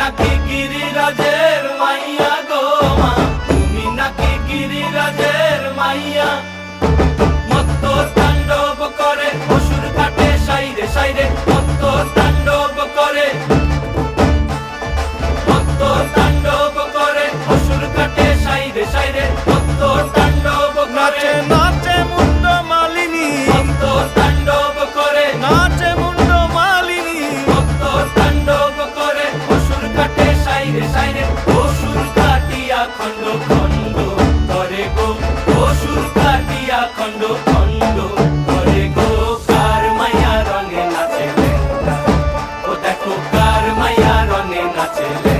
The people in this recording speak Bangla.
নাকি গিরিরাজের মাইয়া গো মা, তুমি নাকি গিরিরাজের মাইয়া। মত্ত তাণ্ডব করে অসুর কাটে সাইরে সাইরে, মত্ত তাণ্ডব করে, মত্ত তাণ্ডব করে অসুর কাটে সাইরে সাইরে, মত্ত তাণ্ডব করে। নাচে মুন্ড মালিনী, মত্ত তাণ্ডব করে, নাচে মুন্ড মালিনী, মত্ত তাণ্ডব করে অসুর কাটে সাইরে সাইরে, অসুর কাটিয়া খণ্ড খণ্ড করে গো, অসুর কাটিয়া খণ্ড খণ্ড করে গো। কার মায়া রঙে নাচে লেঙ্গা, ও দেখো কার মায়া রঙে নাচে লেঙ্গা।